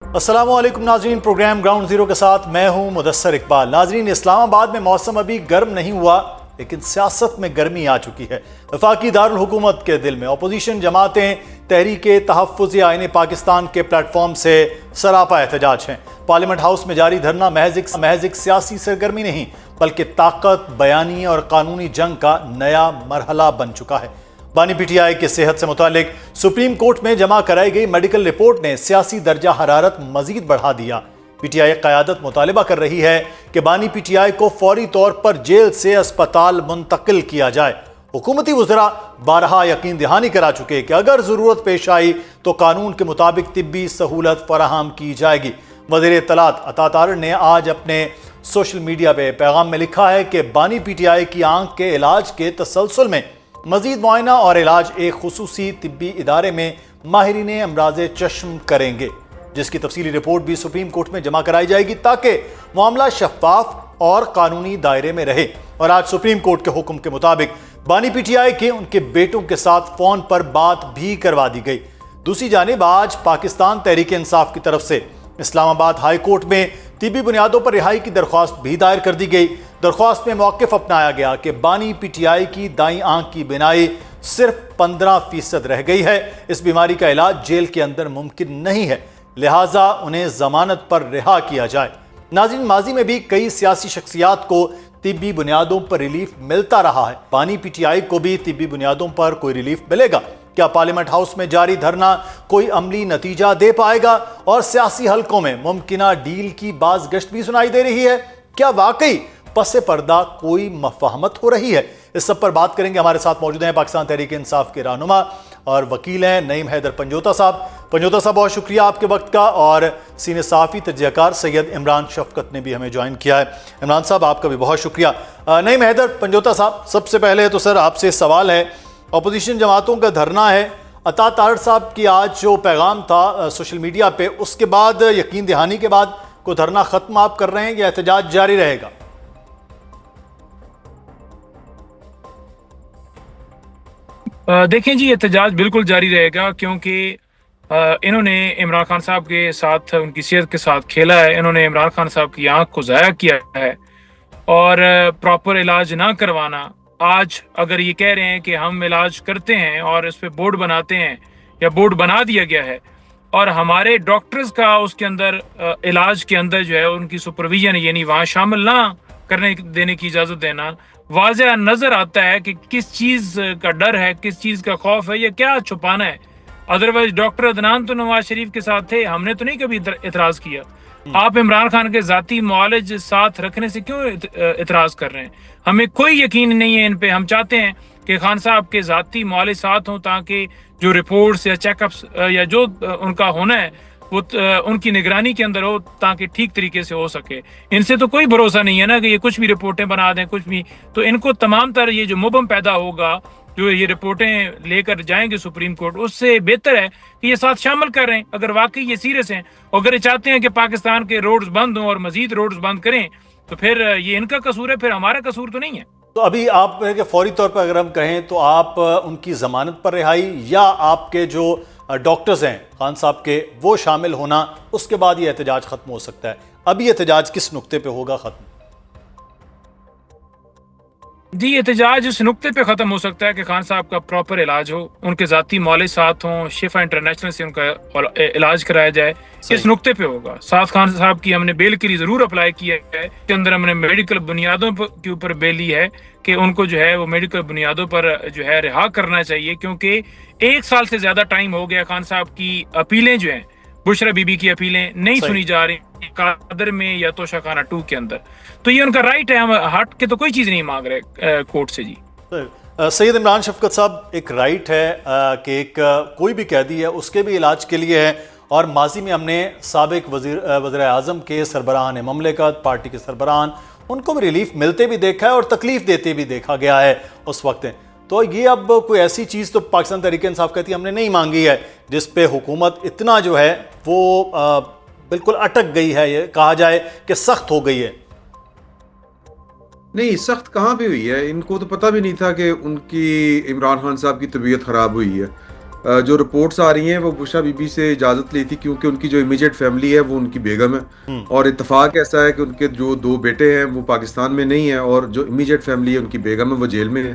अस्सलामुअलैकुम नाजरीन, programme ground zero के साथ मैं हूं मुदस्सर इकबाल। नाजरीन, इस्लामाबाद में मौसम अभी गर्म नहीं हुआ, लेकिन सियासत में गर्मी आ चुकी है। वफाकी दारुल हुकूमत के दिल में अपोजिशन जमातें तहरीके तहफ़्फ़ुज़ आईन पाकिस्तान के प्लेटफॉर्म से सरापा एहतजाज हैं। पार्लियामेंट हाउस में जारी धरना महज एक सियासी सरगर्मी नहीं, बल्कि ताकत, बयानी और कानूनी जंग का नया मरहला बन चुका है। बानी पीटीआई के सेहत से मुतालिक सुप्रीम कोर्ट में जमा कराई गई मेडिकल रिपोर्ट ने सियासी दर्जा हरारत मजीद बढ़ा दिया। पीटीआई क़यादत मुतालिबा कर रही है कि बानी पीटीआई को फौरी तौर पर जेल से अस्पताल मुंतकिल किया जाए। हुकूमती वज़रा बारहा यकीन दहानी करा चुके कि अगर ज़रूरत पेश आई तो कानून के मुताबिक तिब्बी सहूलत फराहम की जाएगी। वज़ीर इत्तलात अता तारड़ ने आज अपने सोशल मीडिया पे पैगाम में लिखा है कि बानी पीटीआई की आंख के इलाज के तसलसल में मजीद मुआयना और इलाज एक खुसूसी तिब्बी इदारे में माहिरीन अमराज़ चश्म करेंगे, जिसकी तफसीली रिपोर्ट भी सुप्रीम कोर्ट में जमा कराई जाएगी ताकि मामला शफाफ और कानूनी दायरे में रहे। और आज सुप्रीम कोर्ट के हुक्म के मुताबिक बानी पीटीआई के उनके बेटों के साथ फोन पर बात भी करवा दी गई। दूसरी जानिब आज पाकिस्तान तहरीक इंसाफ की तरफ से इस्लामाबाद हाई कोर्ट में तिब्बी बुनियादों पर रिहाई की दरख्वास्त भी दायर कर दी गई। दरख्वास्त में मौक़िफ़ अपनाया गया कि बानी पीटीआई की दाईं आंख की बिनाई सिर्फ 15% रह गई है। इस बीमारी का इलाज जेल के अंदर मुमकिन नहीं है, लिहाजा उन्हें जमानत पर रिहा किया जाए। नाज़रीन, माजी में भी कई सियासी शख्सियात को तिब्बी बुनियादों पर रिलीफ मिलता रहा है। बानी पीटीआई को भी तिब्बी बुनियादों पर कोई रिलीफ मिलेगा? क्या पार्लियामेंट हाउस में जारी धरना कोई अमली नतीजा दे पाएगा? और सियासी हलकों में मुमकिना डील की बाज़गश्त भी सुनाई दे रही है? क्या वाकई पसे पर्दा कोई मफाहमत हो रही है? इस सब पर बात करेंगे। हमारे साथ मौजूद हैं पाकिस्तान तहरीक इंसाफ के रहनुमा और वकील हैं नईम हैदर पंजोता साहब। पंजोता साहब, बहुत शुक्रिया आपके वक्त का। और सीनियर सहाफ़ी तजज़ियाकार सैयद इमरान शफकत ने भी हमें ज्वाइन किया है। इमरान साहब, आपका भी बहुत शुक्रिया। नईम हैदर पंजोता साहब, सबसे पहले तो सर आपसे सवाल है, अपोजिशन जमातों का धरना है, अता तारड़ साहब की आज जो पैगाम था सोशल मीडिया पे, उसके बाद यकीन दहानी के बाद को धरना ख़त्म आप कर रहे हैं या एहतजाज जारी रहेगा? देखें जी, एहतजाज बिल्कुल जारी रहेगा, क्योंकि इन्होंने इमरान खान साहब के साथ, उनकी सेहत के साथ खेला है। इन्होंने इमरान खान साहब की आंख को ज़ाया किया है और प्रॉपर इलाज ना करवाना। आज अगर ये कह रहे हैं कि हम इलाज करते हैं और इस पे बोर्ड बनाते हैं या बोर्ड बना दिया गया है, और हमारे डॉक्टर्स का उसके अंदर इलाज के अंदर जो है उनकी सुपरविजन, यानी वहाँ शामिल ना करने देने की इजाज़त देना, वाज़ेह नज़र आता है कि किस चीज़ का डर है, किस चीज़ का खौफ है, या क्या छुपाना है। अदरवाइज डॉक्टर अदनान तो नवाज शरीफ के साथ थे, हमने तो नहीं कभी इतराज़ किया। आप इमरान खान के ज़ाती मुआलिज साथ रखने से क्यों इतराज़ कर रहे हैं? हमें कोई यकीन नहीं है इन पे। हम चाहते हैं कि खान साहब के ज़ाती मुआलिज साथ हों, ताकि जो रिपोर्ट्स या चेकअप्स या जो उनका होना है वो उनकी निगरानी के अंदर हो, ताकि ठीक तरीके से हो सके। इनसे तो कोई भरोसा नहीं है ना कि ये कुछ भी रिपोर्टें बना दें, कुछ भी। तो इनको तमाम तरह ये जो मुबम पैदा होगा, जो ये रिपोर्टें लेकर जाएंगे सुप्रीम कोर्ट, उससे बेहतर है कि ये साथ शामिल कर रहे हैं। अगर वाकई ये सीरियस हैं, अगर ये चाहते हैं कि पाकिस्तान के रोड्स बंद हों और मजीद रोड्स बंद करें, तो फिर ये इनका कसूर है, फिर हमारा कसूर तो नहीं है। तो अभी आप फौरी तौर पर अगर हम कहें तो आप उनकी जमानत पर रिहाई या आपके जो डॉक्टर्स हैं खान साहब के, वो शामिल होना, उसके बाद ये एहतजाज खत्म हो सकता है? अभी एहतजाज किस नुक्ते पे होगा खत्म? जी, एहतजाज इस नुक्ते पे ख़त्म हो सकता है कि खान साहब का प्रॉपर इलाज हो, उनके ज़ाती मौलिक साथ हों, शिफा इंटरनेशनल से उनका इलाज कराया जाए। इस नुक्ते पे होगा। साथ खान साहब की हमने बेल के लिए ज़रूर अप्लाई किया है, के अंदर हमने मेडिकल बुनियादों के ऊपर बेल ली है कि उनको जो है वो मेडिकल बुनियादों पर जो है रिहा करना चाहिए, क्योंकि 1 साल से ज़्यादा टाइम हो गया। खान साहब की अपीलें जो हैं, बुशरा बीबी की अपीलें नहीं सुनी जा रही कादर में या तोशा खाना 2 के अंदर। तो ये उनका राइट है, हम हट के तो कोई चीज़ नहीं मांग रहे कोर्ट से। जी सैयद इमरान शफकत साहब, एक राइट है कि एक कोई भी कैदी है उसके भी इलाज के लिए है, और माजी में हमने साबिक वज़ीर आज़म के सरबराहान ममलिकत, पार्टी के सरबराहान, उनको भी रिलीफ मिलते भी देखा है और तकलीफ देते भी देखा गया है उस वक्त। तो ये अब कोई ऐसी चीज़ तो पाकिस्तान तहरीक इंसाफ कहती है हमने नहीं मांगी है, जिस पे हुकूमत इतना जो है वो बिल्कुल अटक गई है, ये कहा जाए कि सख्त हो गई है। नहीं, सख्त कहाँ पे हुई है? इनको तो पता भी नहीं था कि उनकी इमरान खान साहब की तबीयत ख़राब हुई है। जो रिपोर्ट्स आ रही हैं वो बुशरा बीबी से इजाज़त ली थी, क्योंकि उनकी जो इमीडिएट फैमिली है वो उनकी बेगम है, और इत्तेफाक ऐसा है कि उनके जो 2 बेटे हैं वो पाकिस्तान में नहीं है, और जो इमीडिएट फैमिली है उनकी बेगम है वो जेल में है।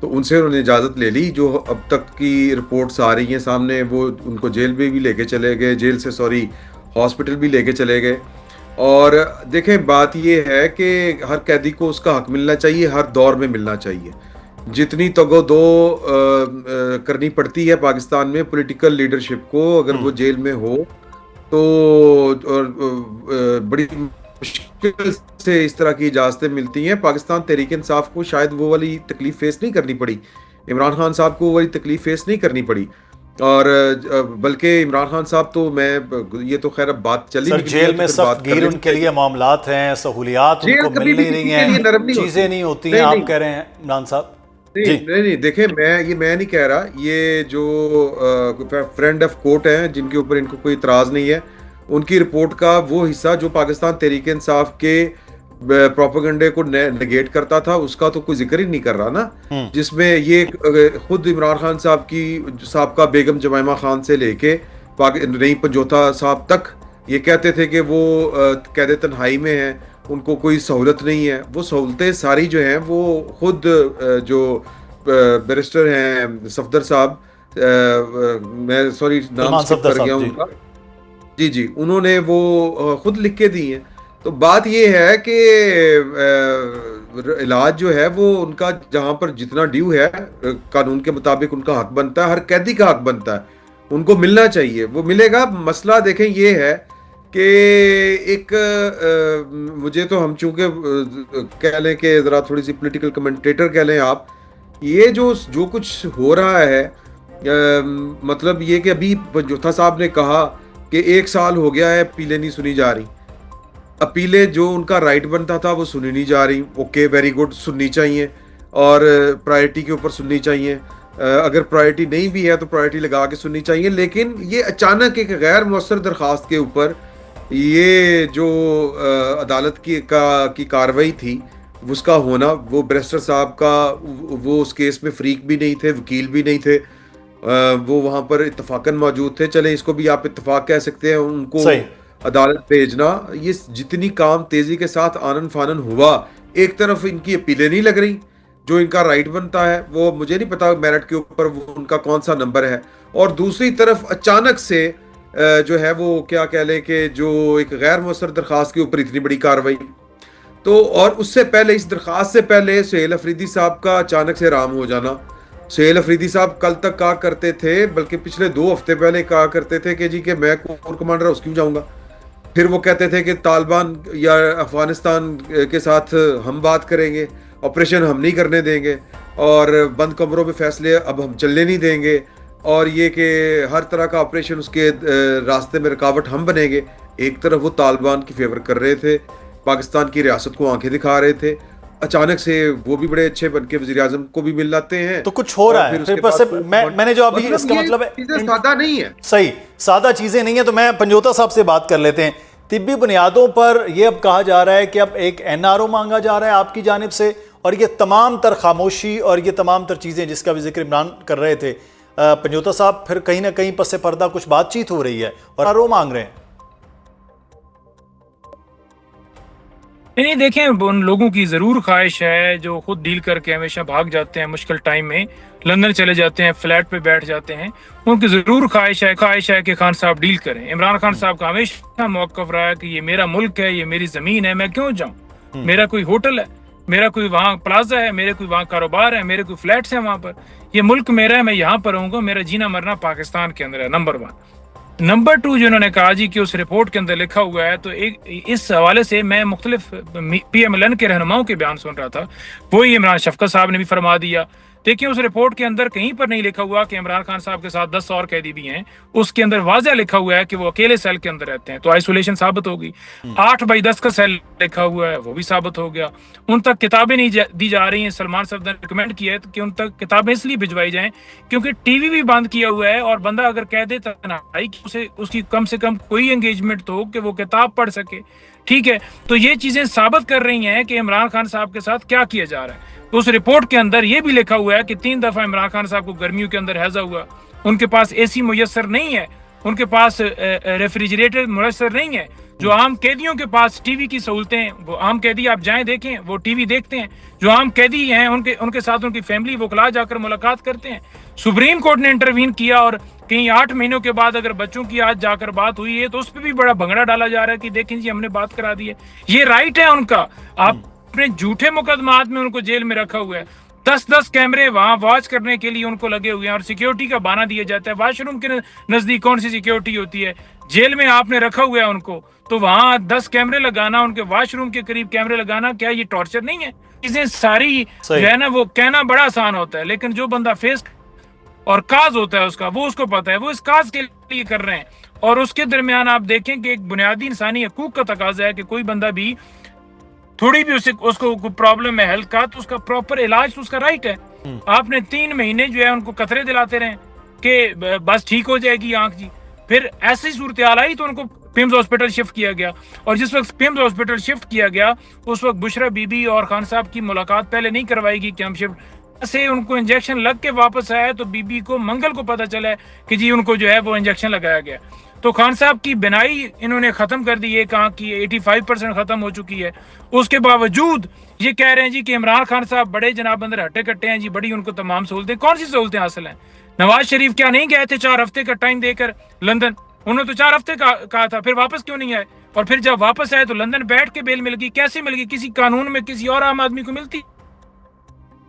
तो उनसे उन्होंने इजाज़त ले ली। जो अब तक की रिपोर्ट्स आ रही हैं सामने, वो उनको जेल में भी लेके चले गए, जेल से सॉरी हॉस्पिटल भी लेके चले गए। और देखें, बात ये है कि हर कैदी को उसका हक मिलना चाहिए, हर दौर में मिलना चाहिए। जितनी तगो-दो करनी पड़ती है पाकिस्तान में पॉलिटिकल लीडरशिप को, अगर वो जेल में हो तो बड़ी मुश्किल से इस तरह की इजाज़तें मिलती हैं। पाकिस्तान तहरीक इंसाफ को शायद वो वाली तकलीफ फेस नहीं करनी पड़ी, इमरान खान साहब को वो वाली तकलीफ फेस नहीं करनी पड़ी, और बल्कि इमरान खान साहब तो मैं ये तो खैर अब बात चली सर, जेल में सख्त गिर उनके लिए मामलात हैं, सहूलियात उनको मिल नहीं रही हैं, चीज़ें नहीं होती हैं, आप कह रहे हैं इमरान साहब? नहीं, देखें, मैं नहीं कह रहा। ये जो फ्रेंड ऑफ कोर्ट हैं जिनके ऊपर इनको कोई इतराज़ नहीं है, उनकी रिपोर्ट का वो हिस्सा जो पाकिस्तान तहरीक इंसाफ के प्रोपेगेंडे को नेगेट करता था, उसका तो कोई जिक्र ही नहीं कर रहा ना, जिसमें ये खुद इमरान खान साहब की साबका बेगम जमाइमा खान से लेके नईम पंजोता साहब तक ये कहते थे कि वो कैद तन्हाई में हैं, उनको कोई सहूलत नहीं है। वो सहूलतें सारी जो हैं वो खुद जो बैरिस्टर हैं सफदर साहब, मैं सॉरी नाम स्किप कर गया उनका, जी, उन्होंने वो खुद लिख के दी हैं। तो बात ये है कि इलाज जो है वो उनका जहां पर जितना ड्यू है कानून के मुताबिक उनका हक बनता है, हर कैदी का हक बनता है, उनको मिलना चाहिए, वो मिलेगा। मसला देखें ये है कि एक मुझे तो हम चूंकि कह लें कि ज़रा थोड़ी सी पॉलिटिकल कमेंटेटर कह लें आप, ये जो कुछ हो रहा है, मतलब ये कि अभी पंजोथा साहब ने कहा कि 1 साल हो गया है अपीलें नहीं सुनी जा रही, अपीलें जो उनका राइट बनता था वो सुनी नहीं जा रही। ओके, वेरी गुड, सुननी चाहिए, और प्रायोरिटी के ऊपर सुननी चाहिए। अगर प्रायोरिटी नहीं भी है तो प्रायोरिटी लगा के सुननी चाहिए। लेकिन ये अचानक एक गैर मौसर दरख्वास्त के ऊपर ये जो अदालत की कार्रवाई थी उसका होना, वो बैरिस्टर साहब का वो उस केस में फरीक भी नहीं थे, वकील भी नहीं थे, वो वहाँ पर इत्तफाकन मौजूद थे, चले इसको भी आप इत्तफाक कह सकते हैं, उनको अदालत भेजना, ये जितनी काम तेजी के साथ आनन फानन हुआ, एक तरफ इनकी अपीलें नहीं लग रही, जो इनका राइट बनता है वो मुझे नहीं पता मेरिट के ऊपर वो उनका कौन सा नंबर है, और दूसरी तरफ अचानक से जो है वो क्या कह लें कि जो एक गैर मौसर दरख्वास्त के ऊपर इतनी बड़ी कार्रवाई। तो और उससे पहले, इस दरख्वास्त से पहले सुहेल अफरीदी साहब का अचानक से राम हो जाना। सुहेल अफरीदी साहब कल तक कहा करते थे, बल्कि पिछले 2 हफ्ते पहले कहा करते थे कि जी कि मैं कोर कमांडर हाउस क्यों जाऊंगा। फिर वो कहते थे कि तालिबान या अफगानिस्तान के साथ हम बात करेंगे, ऑपरेशन हम नहीं करने देंगे, और बंद कमरों में फैसले अब हम चलने नहीं देंगे, और ये कि हर तरह का ऑपरेशन उसके रास्ते में रुकावट हम बनेंगे। एक तरफ वो तालिबान की फेवर कर रहे थे, पाकिस्तान की रियासत को आंखें दिखा रहे थे, अचानक से वो भी बड़े अच्छे बन के वज़ीर आज़म को भी मिल लाते हैं। तो कुछ हो रहा है फिर पर से मैंने जो अभी इसका मतलब है सादा नहीं है, सही सादा चीजें नहीं है। तो मैं पंजोता साहब से बात कर लेते हैं। तिब्बी बुनियादों पर यह अब कहा जा रहा है कि अब एक NRO मांगा जा रहा है आपकी जानिब से, और ये तमाम तर खामोशी और ये तमाम तर चीज़ें जिसका भी जिक्र इमरान कर रहे थे पंजोता साहब, फिर कहीं ना कहीं पस पर्दा कुछ बातचीत हो रही है और NRO मांग रहे हैं। नहीं, देखें, उन लोगों की ज़रूर ख्वाहिश है जो खुद डील करके हमेशा भाग जाते हैं, मुश्किल टाइम में लंदन चले जाते हैं, फ्लैट पे बैठ जाते हैं, उनकी ज़रूर ख्वाहिश है कि खान साहब डील करें। इमरान खान साहब का हमेशा मौक़िफ़ रहा है कि ये मेरा मुल्क है, ये मेरी ज़मीन है, मैं क्यों जाऊँ, मेरा कोई होटल है, मेरा कोई वहाँ प्लाजा है, मेरे कोई वहाँ कारोबार है, मेरे कोई फ्लैट्स हैं वहाँ पर, ये मुल्क मेरा है, मैं यहाँ पर रहूँगा, मेरा जीना मरना पाकिस्तान के अंदर है। नंबर 1। नंबर 2, जो उन्होंने कहा जी कि उस रिपोर्ट के अंदर लिखा हुआ है, तो एक इस हवाले से मैं मुख्तलिफ PMLN के रहनुमाओं के बयान सुन रहा था, वही इमरान शफकत साहब ने भी फरमा दिया। देखिए, उस रिपोर्ट के अंदर कहीं पर नहीं लिखा हुआ कि इमरान खान साहब के साथ 10 और कैदी भी हैं, उसके अंदर वाज़ह लिखा हुआ है कि वो अकेले सेल के अंदर रहते हैं, तो आइसोलेशन साबित होगी। 8/10 का सेल लिखा हुआ है, वो भी साबित हो गया। उन तक किताबें नहीं दी जा रही हैं। सलमान साहब ने रिकमेंड किया है कि उन तक किताबें इसलिए भिजवाई जाएं क्योंकि TV भी बंद किया हुआ है, और बंदा अगर कह दे तन्हाई उसे उसकी कम से कम कोई एंगेजमेंट तो हो कि वो किताब पढ़ सके। ठीक है, तो ये चीजें साबित कर रही हैं कि इमरान खान साहब के साथ क्या किया जा रहा है। तो उस रिपोर्ट के अंदर ये भी लिखा हुआ है कि 3 दफा इमरान खान साहब को गर्मियों के अंदर हैजा हुआ, उनके पास एसी मुयस्सर नहीं है, उनके पास रेफ्रिजरेटर मुयस्सर नहीं है। जो आम कैदियों के पास टीवी की सहूलतें, वो आम कैदी आप जाएं देखें, वो टीवी देखते हैं। जो आम कैदी हैं उनके साथ उनकी फैमिली वकला जाकर मुलाकात करते हैं। सुप्रीम कोर्ट ने इंटरवीन किया और कहीं 8 महीनों के बाद अगर बच्चों की आज जाकर बात हुई है तो उस पर भी बड़ा भंगड़ा डाला जा रहा है कि देखें जी हमने बात करा दी है। ये राइट है उनका। आपने झूठे मुकदमात में उनको जेल में रखा हुआ है। 10-10 कैमरे वहां वॉच करने के लिए उनको लगे हुए हैं और सिक्योरिटी का बहाना दिया जाता है। वॉशरूम के नजदीक कौन सी सिक्योरिटी होती है? जेल में आपने रखा हुआ है उनको, तो वहां 10 कैमरे लगाना, उनके वॉशरूम के करीब कैमरे लगाना, क्या ये टॉर्चर नहीं है? चीजें सारी जो है ना, वो कहना बड़ा आसान होता है, लेकिन जो बंदा फेस और काज होता है उसका, वो उसको पता है, वो इस काज के लिए कर रहे हैं। और उसके दरमियान आप देखें कि एक बुनियादी इंसानी हकूक का तकाजा है कि कोई बंदा भी थोड़ी भी उसको प्रॉब्लम है हेल्थ का, तो उसका प्रॉपर इलाज तो उसका राइट है। आपने 3 महीने जो है उनको कतरे दिलाते रहे कि बस ठीक हो जाएगी आंख जी। फिर ऐसी सूरत हाल आई तो उनको पिम्स हॉस्पिटल शिफ्ट किया गया, और जिस वक्त पिम्स हॉस्पिटल शिफ्ट किया गया उस वक्त बुशरा बीबी और खान साहब की मुलाकात पहले नहीं करवाएगी कि हम शिफ्ट से उनको इंजेक्शन लग के वापस आया तो बीबी को मंगल को पता चला है कि जी उनको जो है वो इंजेक्शन लगाया गया। तो खान साहब की बिनाई इन्होंने खत्म कर दी है, कहा कि 85% खत्म हो चुकी है। उसके बावजूद ये कह रहे हैं जी कि इमरान खान साहब बड़े जनाब अंदर हट्टे कट्टे हैं जी, बड़ी उनको तमाम सहूलतें। कौन सी सहूलतें हासिल हैं? नवाज शरीफ क्या नहीं गए थे 4 हफ्ते का टाइम देकर लंदन? उन्होंने तो 4 हफ्ते का कहा था, फिर वापस क्यों नहीं आए? और फिर जब वापस आए तो लंदन बैठ के बेल मिल गई। कैसे मिल गई? किसी कानून में किसी और आम आदमी को मिलती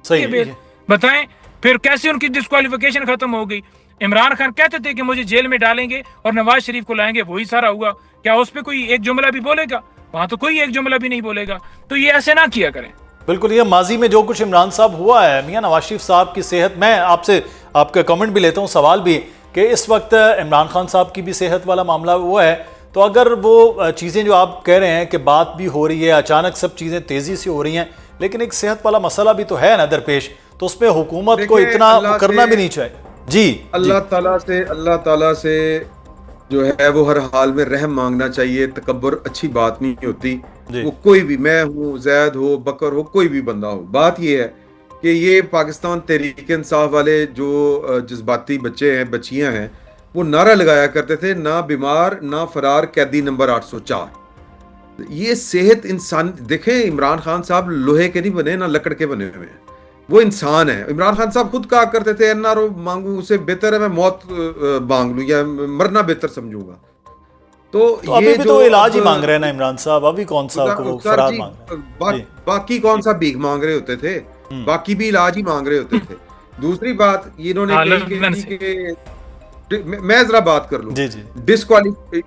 सही बेल? बताएं। फिर कैसे उनकी डिस्क्वालिफिकेशन खत्म हो गई? इमरान खान कहते थे कि मुझे जेल में डालेंगे और नवाज शरीफ को लाएंगे, वही सारा हुआ। क्या उस पर कोई एक जुमला भी बोलेगा? वहां तो कोई एक जुमला भी नहीं बोलेगा। तो ये ऐसे ना किया करें। बिल्कुल, ये माजी में जो कुछ इमरान साहब हुआ है, मियां नवाज शरीफ साहब की सेहत, मैं आपसे आपका कमेंट भी लेता हूं, सवाल भी, कि इस वक्त इमरान खान साहब की भी सेहत वाला मामला वो है, तो अगर वो चीज़ें जो आप कह रहे हैं कि बात भी हो रही है, अचानक सब चीज़ें तेज़ी से हो रही हैं, लेकिन एक सेहत वाला मसला भी तो है ना दरपेश, तो उस पर हुकूमत को इतना करना भी नहीं चाहिए। जी, अल्लाह ताला से जो है वो हर हाल में रहम मांगना चाहिए। तकब्बुर अच्छी बात नहीं होती। वो कोई भी, मैं हूँ, जैद हो, बकर हो, कोई भी बंदा हो, बात ये है कि ये पाकिस्तान तहरीक इंसाफ वाले जो जज्बाती बच्चे हैं, बच्चियां हैं, वो नारा लगाया करते थे, ना बीमार ना फरार कैदी नंबर 804। ये सेहत इंसान, देखें इमरान खान साहब लोहे के नहीं बने, ना लकड़ के बने हुए हैं, वो इंसान है। इमरान खान साहब खुद कहा करते थे एनआरओ मांगू, उससे बेहतर है मैं मौत मांग लूं या मरना बेहतर समझूंगा। तो ये अभी भी जो तो इलाज ही मांग रहे हैं ना इमरान साहब, अभी कौन सा को फरार मांग रहे हैं? बाकी कौन सा भीख मांग रहे होते थे? बाकी भी इलाज ही मांग रहे होते थे। दूसरी बात इन्होंने मैं जरा बात कर लूं,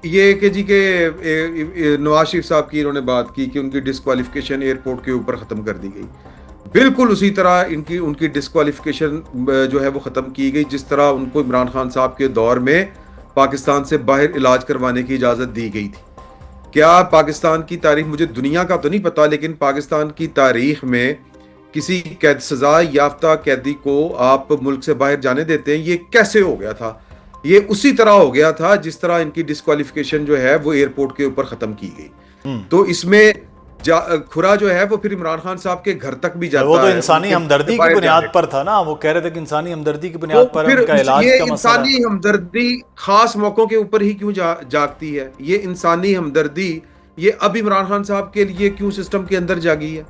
ये कि जी के नवाज शरीफ साहब की इन्होंने बात की कि उनकी डिस्क्वालिफिकेशन एयरपोर्ट के ऊपर खत्म कर दी गई। बिल्कुल उसी तरह उनकी डिस्क्वालिफिकेशन जो है वो खत्म की गई जिस तरह उनको इमरान खान साहब के दौर में पाकिस्तान से बाहर इलाज करवाने की इजाजत दी गई थी। क्या पाकिस्तान की तारीख, मुझे दुनिया का तो नहीं पता, लेकिन पाकिस्तान की तारीख में किसी कैद सजा याफ्ता कैदी को आप मुल्क से बाहर जाने देते हैं? ये कैसे हो गया था? ये उसी तरह हो गया था जिस तरह इनकी डिस्क्वालिफिकेशन जो है वो एयरपोर्ट के ऊपर खत्म की गई। तो इसमें खुरा जो है वो फिर इमरान खान साहब के घर तक भी जाता है। वो तो इंसानी हमदर्दी की बुनियाद पर था ना, वो कह रहे थे कि इंसानी हमदर्दी की बुनियाद पर उनका इलाज का मसला। इंसानी हमदर्दी खास मौकों के ऊपर ही क्यों जागती है? ये इंसानी हमदर्दी ये अब इमरान खान साहब के लिए क्यों सिस्टम के अंदर जागी है?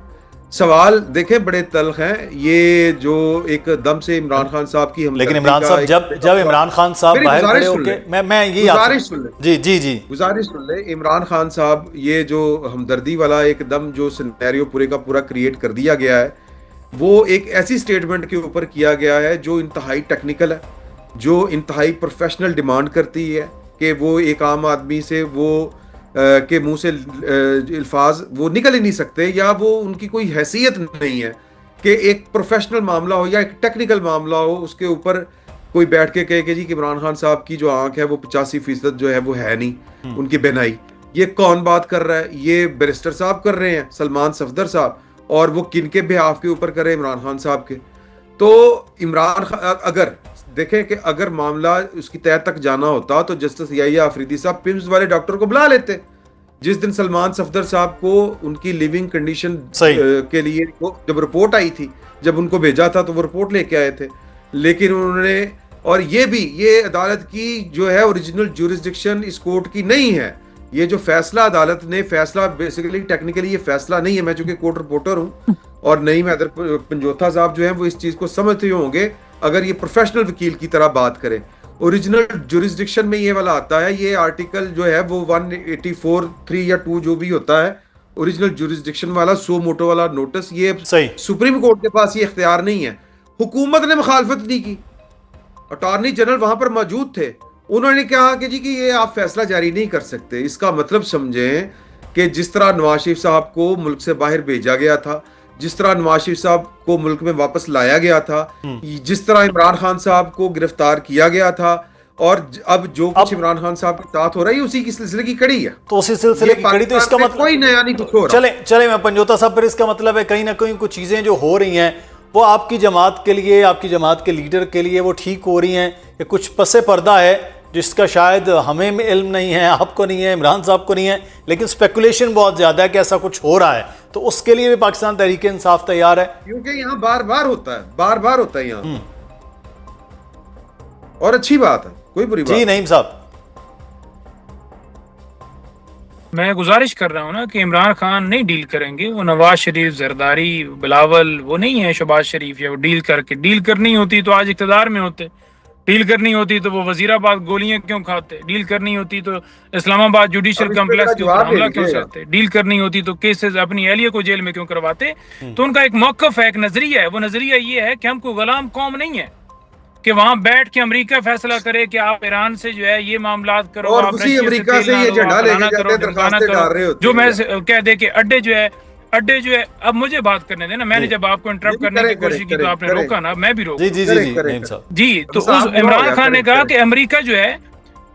सवाल देखें बड़े तल्ख हैं। ये जो एक दम से इमरान खान साहब की हमदर्दी, लेकिन इमरान साहब जब इमरान खान साहब बाहर खड़े होके, मैं ये गुजारिश सुन ले, जी गुजारिश सुन ले। इमरान खान साहब ये जो हमदर्दी वाला एकदम जो सिनेरियो पूरे का पूरा क्रिएट कर दिया गया है, वो एक ऐसी स्टेटमेंट के ऊपर किया गया है जो इंतहाई टेक्निकल है, जो इंतहाई प्रोफेशनल डिमांड करती है कि वो एक आम आदमी से वो के मुंह से अल्फाज वो निकल ही नहीं सकते, या वो उनकी कोई हैसियत नहीं है कि एक प्रोफेशनल मामला हो या एक टेक्निकल मामला हो उसके ऊपर कोई बैठ के कहे कि जी कि इमरान खान साहब की जो आंख है वो 85% जो है वो है नहीं, उनकी बेनाई। ये कौन बात कर रहा है? ये बैरिस्टर साहब कर रहे हैं, सलमान सफदर साहब, और वो किन के बिहाफ के ऊपर कर रहे हैं? इमरान खान साहब के। तो इमरान खान अगर देखें कि अगर मामला उसकी तह तक जाना होता तो जस्टिस याहिया अफरीदी साहब पिम्स वाले डॉक्टर को बुला लेते। जिस दिन सलमान सफदर साहब को उनकी लिविंग कंडीशन के लिए जब रिपोर्ट आई थी, जब उनको भेजा था तो वो रिपोर्ट लेके आए थे, लेकिन उन्होंने और ये अदालत की जो है ओरिजिनल ज्यूरिसडिक्शन इस कोर्ट की नहीं है। ये जो फैसला अदालत ने फैसला बेसिकली टेक्निकली ये फैसला नहीं है। मैं चूंकि कोर्ट रिपोर्टर हूं और नहीं मैं पंजोथा साहब जो है वो इस चीज को समझते होंगे अगर ये प्रोफेशनल वकील की तरह बात करें। ओरिजिनल ज्यूरिसडिक्शन में ये वाला आता है, ये आर्टिकल जो है वो 184(3) या 2 जो भी होता है ओरिजिनल ज्यूरिसडिक्शन वाला, सो मोटो वाला नोटिस, ये सही। सुप्रीम कोर्ट के पास ये इख्तियार नहीं है। हुकूमत ने मुखालफत नहीं की, अटॉर्नी जनरल वहां पर मौजूद थे, उन्होंने कहा कि जी कि ये आप फैसला जारी नहीं कर सकते। इसका मतलब समझें कि जिस तरह नवाज शरीफ साहब को मुल्क से बाहर भेजा गया था, जिस तरह नवाज शरीफ साहब को मुल्क में वापस लाया गया था, जिस तरह इमरान खान साहब को गिरफ्तार किया गया था, और अब जो कुछ इमरान खान साहब के साथ हो रहा है उसी की सिलसिले की कड़ी है। तो उसी सिलसिले की कड़ी, तो इसका मतलब कोई नया नहीं कुछ हो रहा। चले मैं पंजोता साहब, पर इसका मतलब है कहीं ना कहीं कुछ चीजें जो हो रही हैं वो आपकी जमात के लिए, आपकी जमात के लीडर के लिए वो ठीक हो रही हैं, या कुछ पसे पर्दा है जिसका शायद हमें इल्म नहीं है, आपको नहीं है, इमरान साहब को नहीं है, लेकिन स्पेकुलेशन बहुत ज्यादा है कि ऐसा कुछ हो रहा है, तो उसके लिए भी पाकिस्तान तहरीक इंसाफ तैयार है? क्योंकि यहाँ बार बार होता है यहाँ, और अच्छी बात है, कोई बुरी बात जी नईम साहब। मैं गुजारिश कर रहा हूँ ना कि इमरान खान नहीं डील करेंगे, वो नवाज शरीफ, जरदारी, बिलावल वो नहीं है, शहबाज शरीफ, या वो डील करनी होती तो आज इक़्तिदार में होते, डील करनी होती तो वो वजीराबाद गोलियां क्यों खाते, डील करनी होती तो इस्लामाबाद जुडिशियल कम्प्लेक्स के ऊपर हमला क्यों करते, डील करनी होती तो केसेस अपनी एहलिया को जेल में क्यों करवाते। तो उनका एक मौक़िफ़ है, एक नजरिया है, वो नजरिया ये है कि हमको गुलाम कौम नहीं है कि वहां बैठ के अमेरिका फैसला करे कि आप ईरान से जो है ये मामलात करो, और आप उसी अमेरिका से ये झंडा लेके जाते, दरखास्तें डाल रहे होते जो मैं कह दे कि अड्डे जो है। अब मुझे बात करने देना, मैंने जब आपको इंटरप्ट करने की कोशिश की तो आपने रोका ना, मैं भी रोका। जी तो उस इमरान खान ने कहा कि अमेरिका जो है,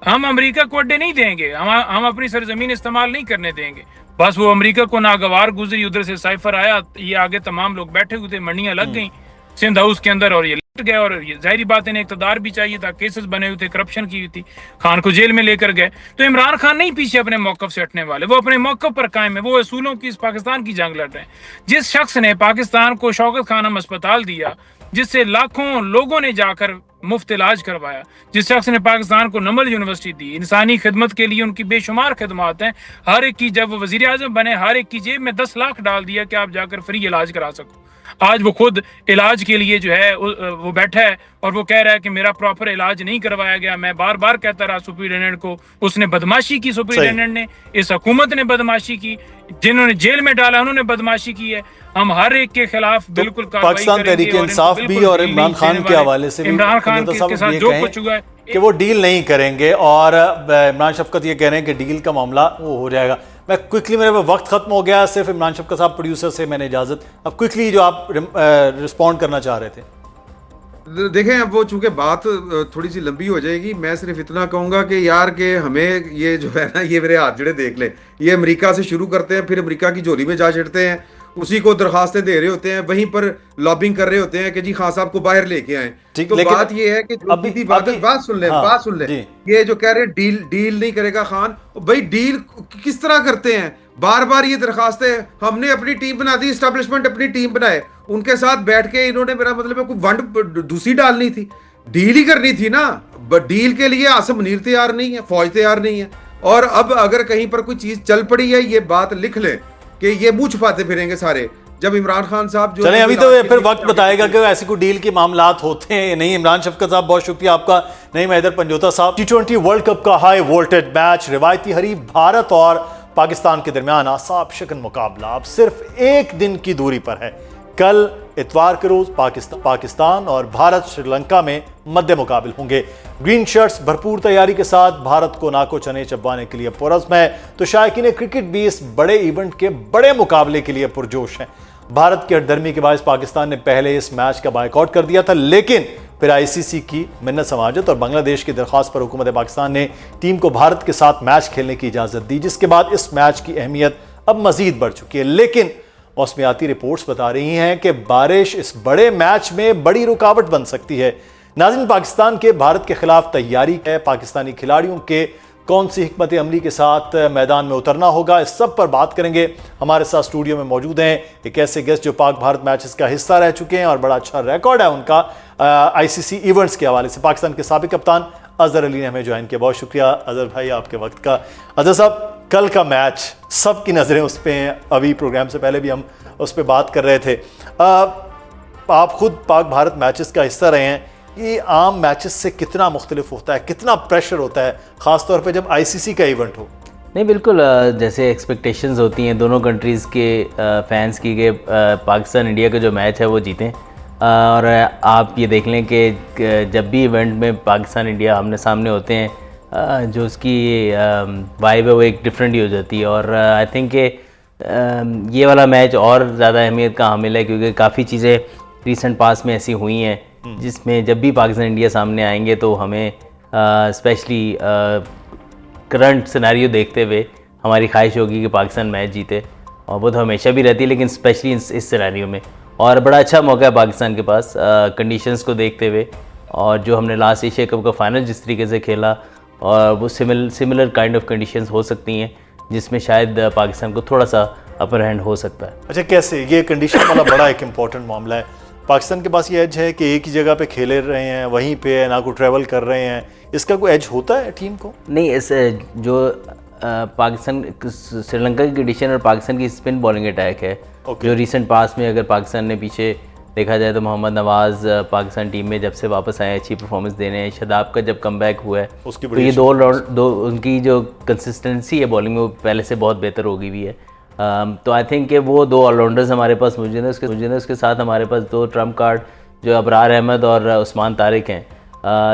हम अमेरिका को अड्डे नहीं देंगे, हम अपनी सरजमीन इस्तेमाल नहीं करने देंगे। बस वो अमेरिका को नागवार गुजरी, उधर से साइफर आया, ये आगे तमाम लोग बैठे हुए थे, मंडियां लग गई सिंध हाउस के अंदर, और ये लट गए, और ये जाहिर बात इन्हें इक़्तिदार भी चाहिए था, केसेस बने हुए थे, करप्शन की हुई थी, खान को जेल में लेकर गए। तो इमरान खान नहीं पीछे अपने मौक़िफ़ से हटने वाले, वो अपने मौक़िफ़ पर कायम है, वो असूलों की इस पाकिस्तान की जंग लड़ रहे हैं। जिस शख्स ने पाकिस्तान को शौकत खानम अस्पताल दिया, जिससे लाखों लोगों ने जाकर मुफ्त इलाज करवाया, जिस शख्स ने पाकिस्तान को नमल यूनिवर्सिटी दी, इंसानी खिदमत के लिए उनकी बेशुमार खिदमत हैं, हर एक की, जब वो वजीर आज़म बने हर एक की जेब में 10 लाख डाल दिया कि आप जाकर फ्री इलाज करा सको। आज वो खुद इलाज के लिए जो है वो बैठा है और वो कह रहा है कि मेरा प्रॉपर इलाज नहीं करवाया गया। मैं बार बार कहता रहा सुप्रिटेंडेंट को, उसने बदमाशी की, सुप्रिटेंडेंट ने, इस हुकूमत ने बदमाशी की, जिन्होंने जेल में डाला उन्होंने बदमाशी की है। हम हर एक के खिलाफ बिल्कुल पाकिस्तान तहरीक इंसाफ भी और इमरान खान के हवाले से इमरान खान के साथ जो कुछ हुआ है कि वो डील नहीं करेंगे, और इमरान शफकत ये कह रहे हैं कि डील का मामला वो हो जाएगा। मैं क्विकली, मेरे वक्त खत्म हो गया, सिर्फ इमरान शफकत साहब प्रोड्यूसर से मैंने इजाजत, अब क्विकली जो आप रिस्पॉन्ड करना चाह रहे थे। देखें, अब वो चूंकि बात थोड़ी सी लंबी हो जाएगी, मैं सिर्फ इतना कहूंगा कि यार कि हमें ये जो है ना, ये मेरे हाथ जड़े देख ले, ये अमेरिका से शुरू करते हैं, फिर अमेरिका की झोली में जा चिढ़ते हैं, उसी को दरखास्तें दे रहे होते हैं, वहीं पर लॉबिंग कर रहे होते हैं कि जी खान साहब को बाहर लेके आए। तो बात ये है कि बात सुन ले, ये जो कह रहे हैं डील नहीं करेगा खान, भाई डील किस तरह करते हैं? बार बार ये दरखास्तें, हमने अपनी टीम बना दी, एस्टेब्लिशमेंट अपनी टीम बनाए, उनके साथ बैठ के इन्होंने, मेरा मतलब है कोई वंड दूसरी डालनी थी, डील ही करनी थी ना। डील के लिए आसिम मुनीर तैयार नहीं है, फौज तैयार नहीं है, और अब अगर कहीं पर कोई चीज चल पड़ी है, ये बात लिख ले कि ये मुंह छुपाते फिरेंगे सारे। जब इमरान खान साहब जो चलें, अभी तो फिर वक्त बताएगा कि ऐसी कोई डील के मामलात होते हैं नहीं। इमरान शफकत साहब बहुत शुक्रिया आपका। नहीं हैदर पंजोता साहब, T20 वर्ल्ड कप का हाई वोल्टेज मैच, रिवायती हरीफ भारत और पाकिस्तान के दरमियान आसाब शिकन मुकाबला अब सिर्फ एक दिन की दूरी पर है। कल इतवार के रोज पाकिस्तान और भारत श्रीलंका में मध्य मुकाबिल होंगे। ग्रीन शर्ट्स भरपूर तैयारी के साथ भारत को नाको चने चबवाने के लिए पुरज़्म है, तो शायकीन क्रिकेट भी इस बड़े इवेंट के बड़े मुकाबले के लिए पुरजोश है। भारत की हठधर्मी के बायस पाकिस्तान ने पहले इस मैच का बायकॉट कर दिया था, लेकिन फिर आईसीसी की मिन्नत समाजत और बांग्लादेश की दरख्वास्त पर हुकूमत पाकिस्तान ने टीम को भारत के साथ मैच खेलने की इजाजत दी, जिसके बाद इस मैच की अहमियत अब मजीद बढ़ चुकी है। लेकिन मौसमियाती रिपोर्ट्स बता रही हैं कि बारिश इस बड़े मैच में बड़ी रुकावट बन सकती है। नाज़रीन, पाकिस्तान के भारत के खिलाफ तैयारी है, पाकिस्तानी खिलाड़ियों के कौन सी हिकमत अमली के साथ मैदान में उतरना होगा, इस सब पर बात करेंगे। हमारे साथ स्टूडियो में मौजूद हैं एक ऐसे गेस्ट जो पाक भारत मैचेस का हिस्सा रह चुके हैं और बड़ा अच्छा रिकॉर्ड है उनका आईसीसी इवेंट्स के हवाले से। पाकिस्तान के साबिक कप्तान अजहर अली ने हमें ज्वाइन किया। बहुत शुक्रिया अजहर भाई आपके वक्त का। अजहर साहब, कल का मैच सबकी नज़रें उस पर हैं, अभी प्रोग्राम से पहले भी हम उस पर बात कर रहे थे। आप खुद पाक भारत मैचेस का हिस्सा रहे हैं, ये आम मैचेस से कितना मुख्तलिफ होता है, कितना प्रेशर होता है, ख़ास तौर पे जब आईसीसी का इवेंट हो? नहीं, बिल्कुल जैसे एक्सपेक्टेशंस होती हैं दोनों कंट्रीज़ के फैंस की कि पाकिस्तान इंडिया का जो मैच है वो जीतें। और आप ये देख लें कि जब भी इवेंट में पाकिस्तान इंडिया आमने सामने होते हैं, जो उसकी वाइब है वो एक डिफरेंट ही हो जाती है। और आई थिंक कि ये वाला मैच और ज़्यादा अहमियत का हामिल है क्योंकि काफ़ी चीज़ें रीसेंट पास में ऐसी हुई हैं जिसमें जब भी पाकिस्तान इंडिया सामने आएंगे तो हमें स्पेशली करंट सिनेरियो देखते हुए हमारी ख्वाहिश होगी कि पाकिस्तान मैच जीते, और वो तो हमेशा भी रहती है लेकिन स्पेशली इस सिनेरियो में। और बड़ा अच्छा मौका है पाकिस्तान के पास कंडीशंस को देखते हुए, और जो हमने लास्ट एशिया कप का फाइनल जिस तरीके से खेला, और वो सिमिलर काइंड ऑफ कंडीशंस हो सकती हैं जिसमें शायद पाकिस्तान को थोड़ा सा अपर हैंड हो सकता है। अच्छा, कैसे? ये कंडीशन वाला बड़ा एक इम्पॉर्टेंट मामला है। पाकिस्तान के पास ये एज है कि एक ही जगह पे खेले रहे हैं, वहीं पे ना को ट्रैवल कर रहे हैं, इसका कोई एज होता है टीम को? नहीं, इस जो पाकिस्तान श्रीलंका की कंडीशन और पाकिस्तान की स्पिन बॉलिंग अटैक है, जो रिसेंट पास में अगर पाकिस्तान ने पीछे देखा जाए तो मोहम्मद नवाज़ पाकिस्तान टीम में जब से वापस आए अच्छी परफॉर्मेंस देने हैं, शादाब का जब कमबैक हुआ है तो ये दो उनकी जो कंसिस्टेंसी है बॉलिंग में वो पहले से बहुत बेहतर हो गई हुई है। तो आई थिंक कि वो दो ऑलराउंडर्स हमारे पास मौजूद हैं। उसके साथ हमारे पास दो ट्रम्प कार्ड जो अबरार अहमद और उस्मान तारिक हैं।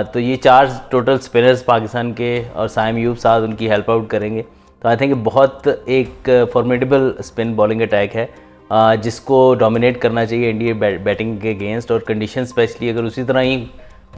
तो ये 4 टोटल स्पिनर्स पाकिस्तान के और साइम यूब साथ उनकी हेल्प आउट करेंगे। तो आई थिंक बहुत एक फॉर्मिडेबल स्पिन बॉलिंग अटैक है जिसको डोमिनेट करना चाहिए इंडिया बैटिंग के अगेंस्ट। और कंडीशन स्पेशली अगर उसी तरह ही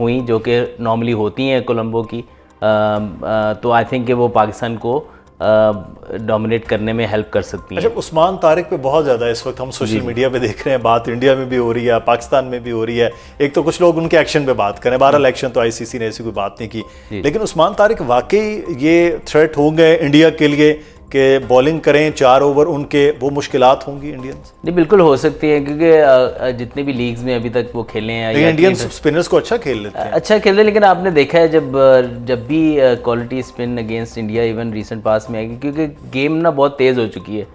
हुई जो कि नॉर्मली होती हैं कोलंबो की, तो आई थिंक कि वो पाकिस्तान को डोमिनेट करने में हेल्प कर सकती है। अच्छा, उस्मान तारिक पे बहुत ज़्यादा इस वक्त हम सोशल मीडिया पे देख रहे हैं, बात इंडिया में भी हो रही है, पाकिस्तान में भी हो रही है। एक तो कुछ लोग उनके एक्शन पे बात करें, 12 एक्शन तो आईसीसी ने ऐसी कोई बात नहीं की, लेकिन उस्मान तारिक वाकई ये थ्रेट होंगे इंडिया के लिए कि बॉलिंग करें 4 ओवर उनके, वो मुश्किलात होंगी इंडियंस? नहीं, बिल्कुल हो सकती है क्योंकि जितने भी लीग्स में अभी तक वो खेले हैं, इंडियन स्पिनर्स को अच्छा खेल लेते हैं, अच्छा खेलते हैं, लेकिन आपने देखा है जब भी quality spin against India even recent past में आएगी, क्योंकि गेम ना बहुत तेज़ हो चुकी है,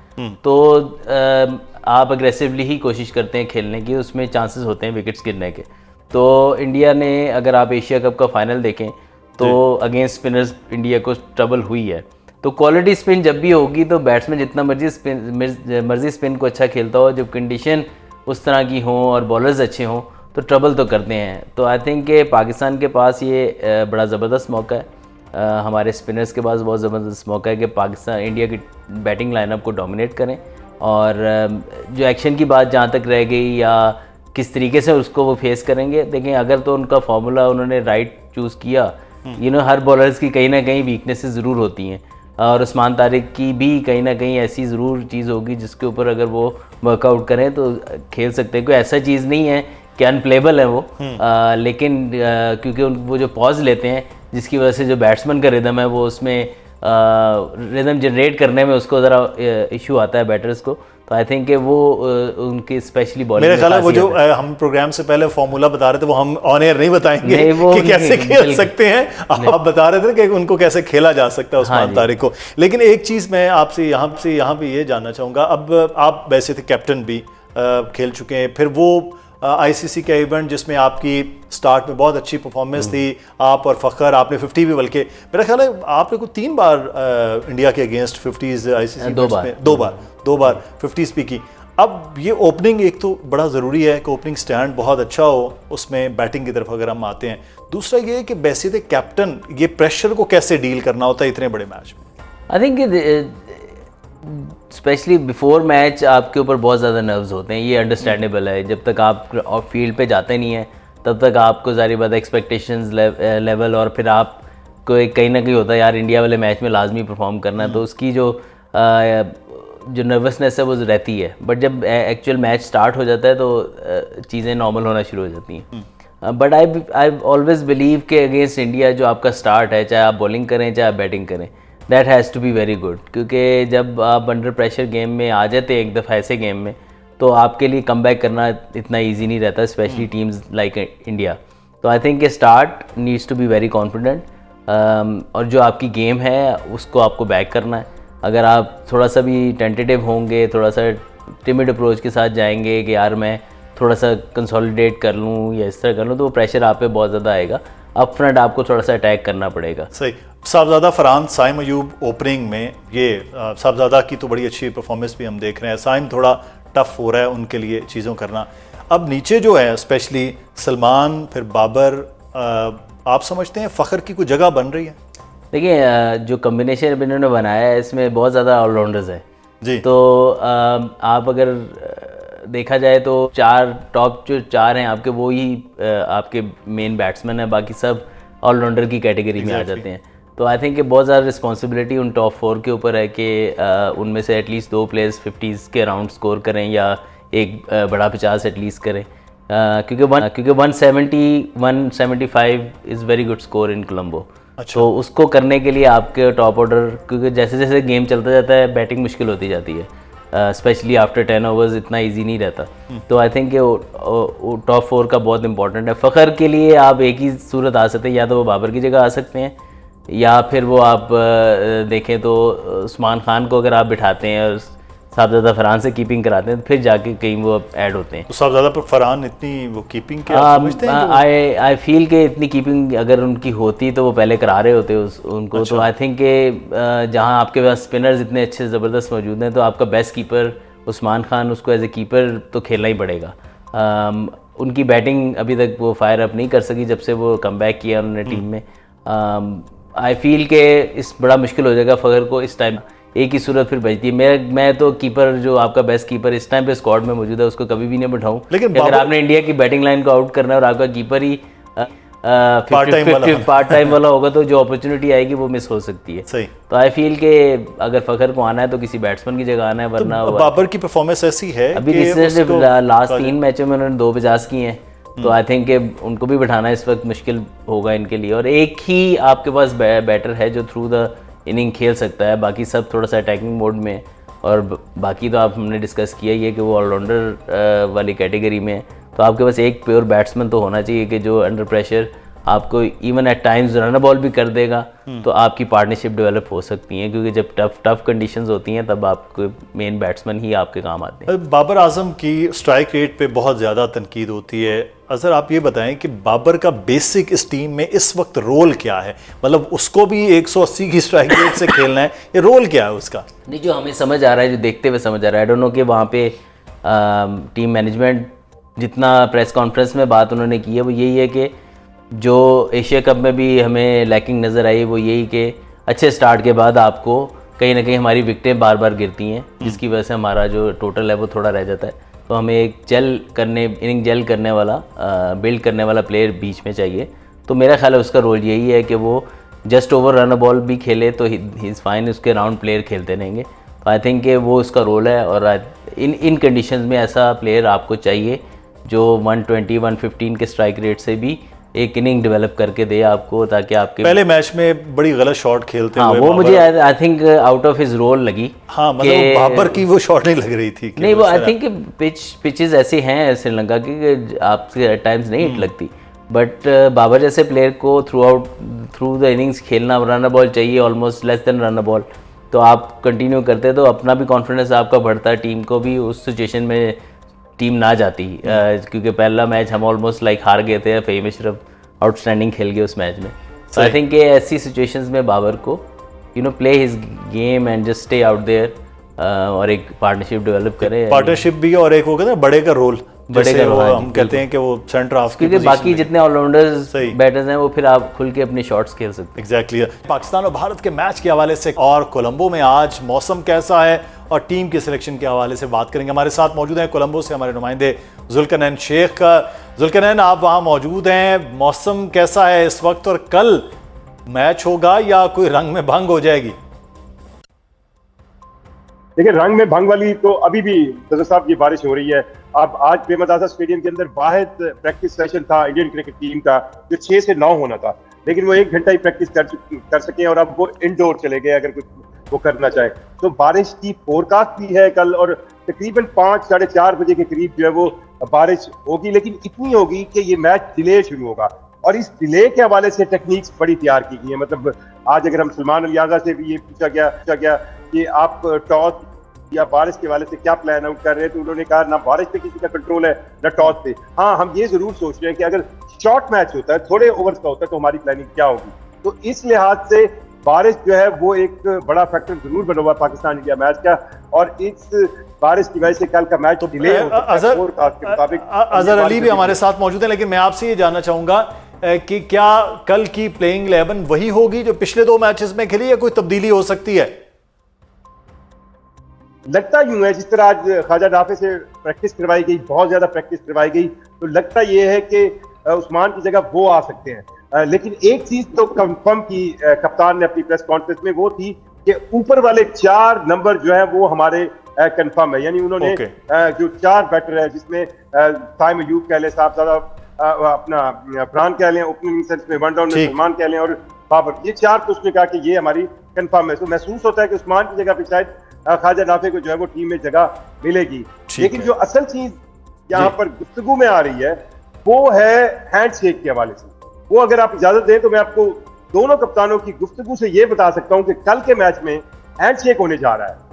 तो आप अग्रेसिवली ही कोशिश करते हैं खेलने की, उसमें चांसेस होते हैं विकेट्स गिरने के। तो इंडिया ने अगर आप एशिया कप का फाइनल देखें तो अगेंस्ट स्पिनर्स इंडिया को ट्रबल हुई है। तो क्वालिटी स्पिन जब भी होगी तो बैट्समैन जितना मर्जी स्पिन को अच्छा खेलता हो, जब कंडीशन उस तरह की हो और बॉलर्स अच्छे हों तो ट्रबल तो करते हैं। तो आई थिंक कि पाकिस्तान के पास ये बड़ा ज़बरदस्त मौका है, हमारे स्पिनर्स के पास बहुत ज़बरदस्त मौका है कि पाकिस्तान इंडिया की बैटिंग लाइनअप को डोमिनेट करें। और जो एक्शन की बात जहाँ तक रह गई या किस तरीके से उसको वो फेस करेंगे, देखें अगर तो उनका फार्मूला उन्होंने राइट चूज़ किया, हर बॉलर्स की कहीं ना कहीं वीकनेसेस ज़रूर होती हैं, और उस्मान तारिक की भी कहीं ना कहीं ऐसी ज़रूर चीज़ होगी जिसके ऊपर अगर वो वर्कआउट करें तो खेल सकते हैं। कोई ऐसा चीज़ नहीं है कि अनप्लेबल है वो, लेकिन क्योंकि वो जो पॉज लेते हैं जिसकी वजह से जो बैट्समैन का रिदम है वो उसमें रिदम जनरेट करने में उसको ज़रा इशू आता है बैटर्स को। तो आई थिंक कि वो उनकी स्पेशली बॉलिंग मेरे ख्याल है वो जो हम प्रोग्राम से पहले फॉर्मूला बता रहे थे वो हम ऑन एयर नहीं बताएंगे कि कैसे खेल सकते हैं, आप बता रहे थे कि उनको कैसे खेला जा सकता है उस्मान तारिक को। लेकिन एक चीज़ मैं आपसे यहाँ पे ये जानना चाहूँगा, अब आप वैसे थे कैप्टन भी खेल चुके हैं, फिर वो आईसीसी का इवेंट जिसमें आपकी स्टार्ट में बहुत अच्छी परफॉर्मेंस थी, आप और फ़खर, आपने 50 भी, बल्कि मेरा ख्याल है आपने को 3 बार इंडिया के अगेंस्ट 50s आईसीसी में 2 बार 50s भी की। अब ये ओपनिंग एक तो बड़ा ज़रूरी है कि ओपनिंग स्टैंड बहुत अच्छा हो उसमें बैटिंग की तरफ अगर हम आते हैं, दूसरा ये है कि वैसे कैप्टन ये प्रेशर को कैसे डील करना होता है इतने बड़े मैच में? I think specially before match आपके ऊपर बहुत ज़्यादा नर्व्स होते हैं, ये अंडरस्टैंडेबल है। जब तक आप फील्ड पे जाते नहीं हैं तब तक आपको ज़ाहिर बात एक्सपेक्टेशंस लेवल, और फिर आपको कहीं ना कहीं होता है यार इंडिया वाले मैच में लाजमी परफॉर्म करना है, तो उसकी जो नर्वसनेस है वो रहती है। बट जब एक्चुअल मैच स्टार्ट हो जाता है तो चीज़ें नॉर्मल होना शुरू हो जाती हैं। बट आई ऑलवेज बिलीव कि अगेंस्ट इंडिया जो आपका स्टार्ट है, चाहे आप बॉलिंग करें चाहे आप बैटिंग करें, that has to be very good, क्योंकि जब आप अंडर प्रेशर गेम में आ जाते हैं एक दफ़ा ऐसे गेम में, तो आपके लिए कम बैक करना इतना ईजी नहीं रहता, स्पेशली टीम्स लाइक इंडिया। तो I think start needs to be very confident, और जो आपकी गेम है उसको आपको बैक करना है। अगर आप थोड़ा सा भी टेंटेटिव होंगे, थोड़ा सा टिमिड अप्रोच के साथ जाएंगे कि यार मैं थोड़ा सा कंसोलिडेट कर लूँ या इस तरह कर लूँ, तो वो प्रेशर आप पे बहुत ज़्यादा आएगा। अप फ्रंट आपको थोड़ा सा अटैक करना पड़ेगा। सही। साहबजादा फरहान, साइम अयूब ओपनिंग में, ये साहबजादा की तो बड़ी अच्छी परफॉर्मेंस भी हम देख रहे हैं, साइम थोड़ा टफ हो रहा है उनके लिए चीज़ों करना। अब नीचे जो है स्पेशली सलमान फिर बाबर, आप समझते हैं फ़खर की कोई जगह बन रही है? देखिए जो कम्बिनेशन अभी इन्होंने बनाया है इसमें बहुत ज़्यादा ऑलराउंडर्स हैं जी। तो आप अगर देखा जाए तो टॉप जो चार हैं आपके, वो ही आपके मेन बैट्समैन हैं, बाकी सब ऑलराउंडर की कैटेगरी में आ जाते हैं। तो आई थिंक बहुत ज़्यादा रिस्पॉन्सिबिलिटी उन टॉप 4 के ऊपर है कि उनमें से एटलीस्ट 2 प्लेयर्स 50s के अराउंड स्कोर करें या एक बड़ा 50 एटलीस्ट करें, क्योंकि 170-175 is very good score in Colombo. अच्छा। तो उसको करने के लिए आपके टॉप ऑर्डर, क्योंकि जैसे जैसे गेम चलता जाता है बैटिंग मुश्किल होती जाती है, स्पेशली आफ्टर 10 ओवर्स इतना इजी नहीं रहता। तो आई थिंक टॉप 4 का बहुत इंपॉर्टेंट है। फ़खर के लिए आप एक ही सूरत आ सकते हैं, या तो वो बाबर की जगह आ सकते हैं, या फिर वो आप देखें तो उस्मान खान को अगर आप बिठाते हैं और साहबजादा फरहान से कीपिंग कराते हैं, तो फिर जाके कहीं वो ऐड होते हैं। तो साहबजादा पर फरहान इतनी वो कीपिंग के आप समझते हैं? आई फील कि इतनी कीपिंग अगर उनकी होती तो वो पहले करा रहे होते उनको। अच्छा। तो आई थिंक कि जहां आपके पास स्पिनर्स इतने अच्छे ज़बरदस्त मौजूद हैं, तो आपका बेस्ट कीपर उस्मान खान, उसको एज ए कीपर तो खेलना ही पड़ेगा। उनकी बैटिंग अभी तक वो फायर अप नहीं कर सकी जब से वो कम बैक किया उन्होंने टीम में। आई फील के इस बड़ा मुश्किल हो जाएगा फ़खर को इस टाइम, एक ही सूरत फिर बचती है। मैं तो कीपर जो आपका बेस्ट कीपर इस टाइम पे स्क्वाड में मौजूद है उसको कभी भी नहीं बिठाऊं। लेकिन अगर आपने इंडिया की बैटिंग लाइन को आउट करना है और आपका कीपर ही पार्ट टाइम वाला होगा, तो जो अपॉर्चुनिटी आएगी वो मिस हो सकती है। सही। तो आई फील के अगर फ़खर को आना है तो किसी बैट्समैन की जगह आना है, वरना तो बाबर की परफॉर्मेंस ऐसी है अभी लास्ट 3 मैचों में उन्होंने 2 50 किए हैं, तो आई थिंक उनको भी बिठाना इस वक्त मुश्किल होगा इनके लिए। और एक ही आपके पास बैटर है जो थ्रू द इनिंग खेल सकता है, बाकी सब थोड़ा सा अटैकिंग मोड में, और बाकी तो आप हमने डिस्कस किया ही है कि वो ऑलराउंडर वाली कैटेगरी में है। तो आपके पास एक प्योर बैट्समैन तो होना चाहिए कि जो अंडर प्रेशर आपको even at times run ball भी कर देगा, तो आपकी पार्टनरशिप डेवलप हो सकती है, क्योंकि जब टफ कंडीशंस होती हैं तब आपको मेन बैट्समैन ही आपके काम आते हैं। बाबर आजम की स्ट्राइक रेट पे बहुत ज़्यादा तनकीद होती है। अज़र आप ये बताएं कि बाबर का बेसिक इस टीम में इस वक्त रोल क्या है? मतलब उसको भी 180 की स्ट्राइक रेट से खेलना है, ये रोल क्या है उसका? नहीं, जो हमें समझ आ रहा है, जो देखते हुए समझ आ रहा है, आई डोंट नो कि वहाँ पे टीम मैनेजमेंट जितना प्रेस कॉन्फ्रेंस में बात उन्होंने की है वो यही है कि जो एशिया कप में भी हमें लैकिंग नज़र आई वो यही कि अच्छे स्टार्ट के बाद आपको कहीं ना कहीं हमारी विकेटें बार बार गिरती हैं, जिसकी वजह से हमारा जो टोटल है वो थोड़ा रह जाता है। तो हमें एक इनिंग जेल करने वाला, बिल्ड करने वाला प्लेयर बीच में चाहिए। तो मेरा ख्याल है उसका रोल यही है कि वो जस्ट ओवर रन बॉल भी खेले तो ही इज़ फाइन, उसके राउंड प्लेयर खेलते रहेंगे। तो आई थिंक कि वो उसका रोल है, और इन कंडीशंस में ऐसा प्लेयर आपको चाहिए जो 120-115 के स्ट्राइक रेट से भी एक इनिंग डेवलप करके दे आपको, ताकि आपके पहले मैच में बड़ी गलत शॉट खेलते हुए वो मुझे I think out of his role लगी। हाँ, मतलब बाबर की वो शॉट नहीं लग रही थी। नहीं, वो आई थिंक पिचेस ऐसे हैं श्रीलंका की आपसे एट टाइम्स नहीं हिट लगती, बट बाबर जैसे प्लेयर को थ्रू द इनिंग्स खेलना, रन बॉल चाहिए almost less than run ball, तो आप कंटिन्यू करते तो अपना भी कॉन्फिडेंस आपका बढ़ता, टीम को भी उस सिचुएशन में टीम ना जाती, क्योंकि पहला मैच हम ऑलमोस्ट लाइक हार गए थे, फ़हीम अशरफ आउटस्टैंडिंग खेल गए उस मैच में। तो आई थिंक ऐसी सिचुएशंस में बाबर को play his game and just stay out there, और एक पार्टनरशिप डेवलप करें। पार्टनरशिप भी, और एक वो कहते हैं बड़े का रोल, जैसे वो हम कहते हैं कि वो सेंटर ऑफ, क्योंकि बाकी जितने ऑलराउंडर्स बैटर्स हैं वो फिर आप खुल के अपने शॉट्स खेल सकते हैं। एग्जैक्टली। पाकिस्तान और भारत के मैच के हवाले से और कोलंबो में आज मौसम कैसा है और टीम के सिलेक्शन के हवाले से बात करेंगे। हमारे साथ मौजूद हैं कोलंबो से हमारे नुमाइंदे जुल्करनैन शेख। जुल्करनैन, आप वहाँ मौजूद हैं, मौसम कैसा है इस वक्त और कल मैच होगा या कोई रंग में भंग हो जाएगी? देखिए रंग में भंग वाली तो अभी भी नजर साहब ये बारिश हो रही है। अब आज बेमत आज़ाद स्टेडियम के अंदर वाहिद प्रैक्टिस सेशन था इंडियन क्रिकेट टीम का जो 6 से 9 होना था, लेकिन वो 1 घंटा ही प्रैक्टिस कर सके और अब वो इंडोर चले गए अगर कुछ वो करना चाहे तो। बारिश की फोरकास्ट भी है कल और तकरीबन 5 साढ़े 4 बजे के करीब जो है वो बारिश होगी, लेकिन इतनी होगी कि ये मैच डिले शुरू होगा। और इस डिले के हवाले से टेक्निक्स बड़ी तैयार की गई है। मतलब आज अगर हम सलमान अली आज़ा से भी ये पूछा गया कि आप टॉस या बारिश के हवाले से क्या प्लान आउट कर रहे हैं, तो उन्होंने कहा ना बारिश पे किसी का कंट्रोल है ना टॉस पे। हाँ, हम ये जरूर सोच रहे हैं कि अगर शॉर्ट मैच होता है, थोड़े ओवर्स का होता है, तो हमारी प्लानिंग क्या होगी। तो इस लिहाज से बारिश जो है वो एक बड़ा फैक्टर जरूर बना हुआ पाकिस्तान इंडिया मैच का, और इस बारिश की वजह से कल का मैच डिले हो सकता है फोरकास्ट के मुताबिक। अजहर अली भी हमारे साथ मौजूद है, लेकिन मैं आपसे ये जानना चाहूंगा कि क्या कल की प्लेइंग 11 वही होगी जो पिछले 2 मैचेस में खेली या कोई तब्दीली हो सकती है? लगता यूं है जिस तरह आज ख्वाजा नाफे से प्रैक्टिस करवाई गई, बहुत ज्यादा प्रैक्टिस करवाई गई, तो लगता ये है कि उस्मान की जगह वो आ सकते हैं। लेकिन एक चीज तो कंफर्म की कप्तान ने अपनी प्रेस कॉन्फ्रेंस में, वो थी कि ऊपर वाले 4 नंबर जो है वो हमारे कंफर्म है। यानी उन्होंने जो 4 बैटर है जिसमें साइम अयूब कह लें, साहबजादा अपना फरहान कह लें, ओपनिंग सेंस में वन डाउन में सलमान कह लें और बाबर, ये 4 तो उसने कहा कि ये हमारी कंफर्म है। तो महसूस होता है कि उस्मान की जगह पे शायद ख्वाजा नाफे को जो है वो टीम में जगह मिलेगी। लेकिन जो असल चीज यहाँ पर गुफ्तगू में आ रही है वो है हैंडशेक के हवाले से। वो अगर आप इजाजत दें तो मैं आपको दोनों कप्तानों की गुफ्तगू से ये बता सकता हूँ कि कल के मैच में हैंडशेक होने जा रहा है।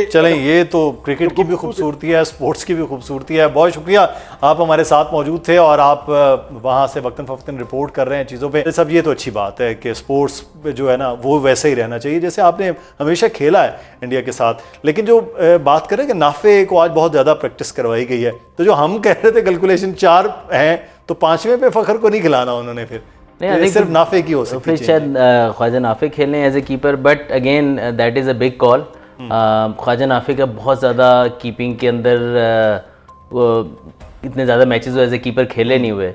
चलें, ये तो क्रिकेट की भी खूबसूरती है, स्पोर्ट्स की भी खूबसूरती है। बहुत शुक्रिया, आप हमारे साथ मौजूद थे और आप वहाँ से वक्तन फ़वक्तन रिपोर्ट कर रहे हैं चीज़ों पे। सब ये तो अच्छी बात है कि स्पोर्ट्स जो है ना वो वैसे ही रहना चाहिए जैसे आपने हमेशा खेला है इंडिया के साथ। लेकिन जो बात करें कि नाफे को आज बहुत ज़्यादा प्रैक्टिस करवाई गई है, तो जो हम कह रहे थे कैलकुलेशन 4 हैं तो 5वें पे फ़खर को नहीं खिलाना उन्होंने, फिर नहीं सिर्फ नाफे की हो सकती है। फिर शायद ख्वाजा नाफे खेलने as a keeper, but again that is a big call. Khawaja Nafay का बहुत ज़्यादा कीपिंग के अंदर वो इतने ज़्यादा मैचेस एज ए कीपर खेले नहीं हुए।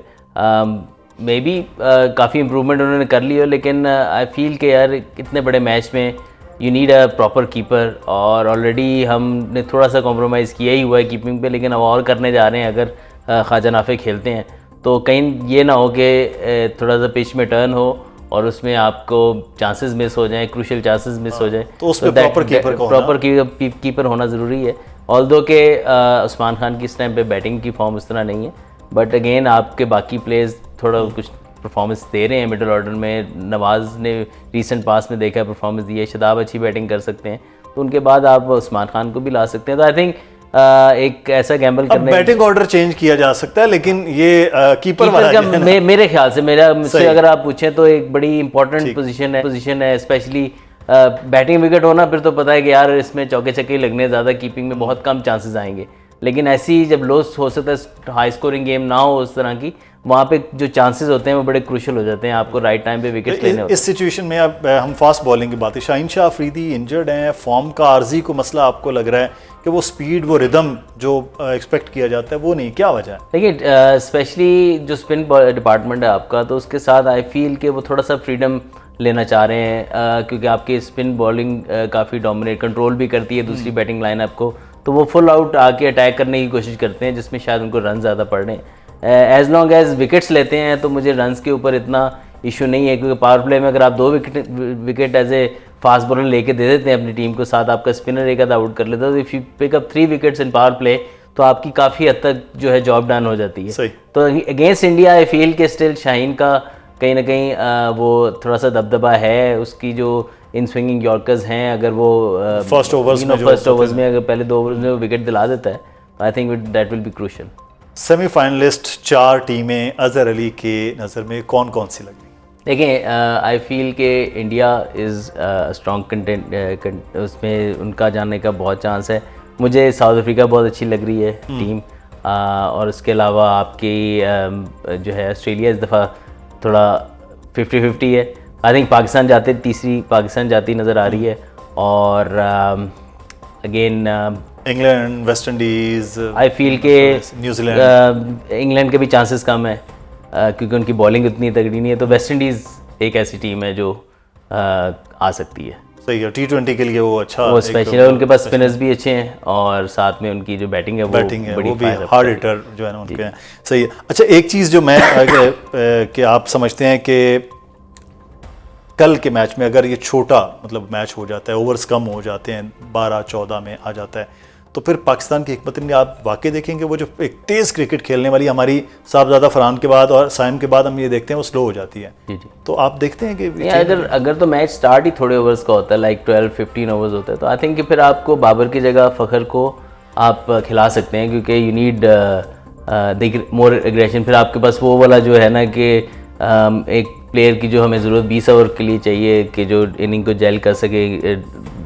मे बी काफ़ी इम्प्रूवमेंट उन्होंने कर ली हो, लेकिन आई फील कि यार इतने बड़े मैच में you need a proper keeper, और ऑलरेडी हमने थोड़ा सा कॉम्प्रोमाइज़ किया ही हुआ है कीपिंग पे, लेकिन अब और करने जा रहे हैं। अगर ख्वाजा नाफे खेलते हैं तो कहीं ये ना हो कि थोड़ा सा पिच में टर्न हो और उसमें आपको चांसेस मिस हो जाएं, क्रूशियल चांसेस मिस हो जाएं, तो उसमें प्रॉपर कीपर होना ज़रूरी है। ऑल्दो के उस्मान खान की इस टाइम पे बैटिंग की फॉर्म उस तरह नहीं है, बट अगेन आपके बाकी प्लेयर्स थोड़ा कुछ परफॉर्मेंस दे रहे हैं मिडिल ऑर्डर में। नवाज़ ने रिसेंट पास में देखा है परफॉर्मेंस दी है, शादाब अच्छी बैटिंग कर सकते हैं, तो उनके बाद आप उस्मान खान को भी ला सकते हैं। तो आई थिंक एक ऐसा गैम्बल करने, बैटिंग ऑर्डर चेंज किया जा सकता है, लेकिन ये कीपर वाला मेरे ख्याल से मुझसे अगर आप पूछें तो एक बड़ी इंपॉर्टेंट पोजीशन है स्पेशली बैटिंग विकेट होना। फिर तो पता है कि यार इसमें चौके छक्के लगने, ज़्यादा कीपिंग में बहुत कम चांसेस आएंगे, लेकिन ऐसी जब लो हो सकता है हाई स्कोरिंग गेम ना हो उस तरह की, वहाँ पे जो चांसेस होते हैं वो बड़े क्रूशियल हो जाते हैं, आपको राइट टाइम पे विकेट लेने होते हैं। इस सिचुएशन में अब हम फास्ट बॉलिंग की बात है, शाहीन शाह अफरीदी इंजर्ड हैं, फॉर्म का आर्जी को मसला आपको लग रहा है कि वो स्पीड, वो रिदम जो एक्सपेक्ट किया जाता है वो नहीं, क्या वजह है? देखिए स्पेशली जो स्पिन डिपार्टमेंट है आपका, तो उसके साथ आई फील कि वो थोड़ा सा फ्रीडम लेना चाह रहे हैं, क्योंकि आपकी स्पिन बॉलिंग काफ़ी डोमिनेट कंट्रोल भी करती है दूसरी बैटिंग लाइनअप को, तो वो फुल आउट आके अटैक करने की कोशिश करते हैं, जिसमें शायद उनको रन ज़्यादा पड़ रहे हैं। एज लॉन्ग एज विकेट्स लेते हैं तो मुझे रन्स के ऊपर इतना इशू नहीं है, क्योंकि पावर प्ले में अगर आप 2 wicket as a fast bowler लेके दे देते हैं अपनी टीम को, साथ आपका स्पिनर एक आधा आउट कर लेता है, तो if you pick up 3 wickets in power play तो आपकी काफ़ी हद तक जो है जॉब डन हो जाती है। तो अगेंस्ट इंडिया आई फील के स्टिल शाहीन का कहीं ना कहीं वो थोड़ा सा दबदबा है, उसकी जो इन स्विंगिंग यॉर्कर्स हैं, अगर वो फर्स्ट ओवर्स में अगर पहले 2 ओवर्स में वो विकेट दिला देता है, I think that will be crucial. Semifinalist 4 टीमें अजहर अली के नज़र में कौन कौन सी लगी? देखिए आई फील के इंडिया इज़ स्ट्रॉन्ग कंटेंट, उसमें उनका जाने का बहुत चांस है। मुझे साउथ अफ्रीका बहुत अच्छी लग रही है टीम, और उसके अलावा आपकी जो है ऑस्ट्रेलिया इस दफ़ा थोड़ा 50-50 है। आई थिंक पाकिस्तान जाते, तीसरी पाकिस्तान जाती नज़र आ रही है, और again England, West Indies, I feel के न्यूजीलैंड, इंग्लैंड के भी चांसेस कम है क्योंकि उनकी बॉलिंग उतनी तगड़ी नहीं है, तो वेस्ट इंडीज़ एक ऐसी टीम है जो आ सकती है। सही है, T20 के लिए वो अच्छा वो एक स्पेशल है, उनके पास स्पिनर्स भी अच्छे हैं और साथ में उनकी जो बैटिंग है बैटिंग है बड़ी वो भी fire up हार्ड करेगी। हिटर जो है ना उनके हैं। सही है। अच्छा, एक चीज़ जो मैं कि आप समझते हैं कि कल के मैच में अगर ये छोटा मतलब मैच हो जाता है, ओवर्स कम हो जाते हैं, 12-14 में आ जाता है, तो फिर पाकिस्तान की हिकमत में आप वाकई देखेंगे वो जो एक तेज़ क्रिकेट खेलने वाली हमारी साहबजादा फरहान के बाद और साइम के बाद हम ये देखते हैं वो स्लो हो जाती है। जी जी। तो आप देखते हैं कि नहीं, अगर तो मैच स्टार्ट ही थोड़े ओवर्स का होता है, लाइक 12-15 ओवर्स होता है, तो आई थिंक कि फिर आपको बाबर की जगह फ़खर को आप खिला सकते हैं, क्योंकि यू नीड मोर एग्रेशन। फिर आपके पास वो वाला जो है ना कि एक प्लेयर की जो हमें ज़रूरत 20 ओवर के लिए चाहिए कि जो इनिंग को जेल कर सके,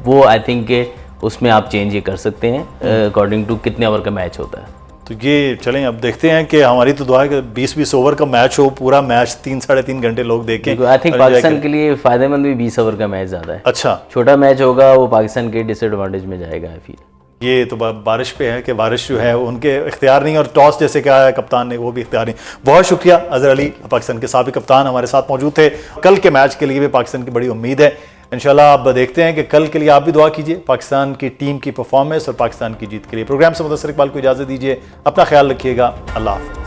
वो आई थिंक के उसमें आप चेंज ये कर सकते हैं अकॉर्डिंग टू कितने ओवर का मैच होता है। तो ये चलें, अब देखते हैं कि हमारी तो दुआ है कि 20-20 ओवर का मैच हो, पूरा मैच 3-3.5 घंटे लोग देखें। आई थिंक पाकिस्तान के लिए फ़ायदेमंद भी 20 ओवर का मैच ज़्यादा है। अच्छा, छोटा मैच होगा वो पाकिस्तान के डिसएडवांटेज में जाएगा। आई फील ये तो बारिश पे है कि बारिश जो है उनके इख्तियार नहीं, और टॉस जैसे कहा है कप्तान ने वो भी इख्तियार नहीं। बहुत शुक्रिया अजहर अली, पाकिस्तान के साबिक कप्तान हमारे साथ मौजूद थे। कल के मैच के लिए भी पाकिस्तान की बड़ी उम्मीद है, इंशाल्लाह। आप देखते हैं कि कल के लिए आप भी दुआ कीजिए पाकिस्तान की टीम की परफॉर्मेंस और पाकिस्तान की जीत के लिए। प्रोग्राम से मुदस्सिर इकबाल को इजाज़त दीजिए, अपना ख्याल रखिएगा, अल्लाह हाफ़िज़।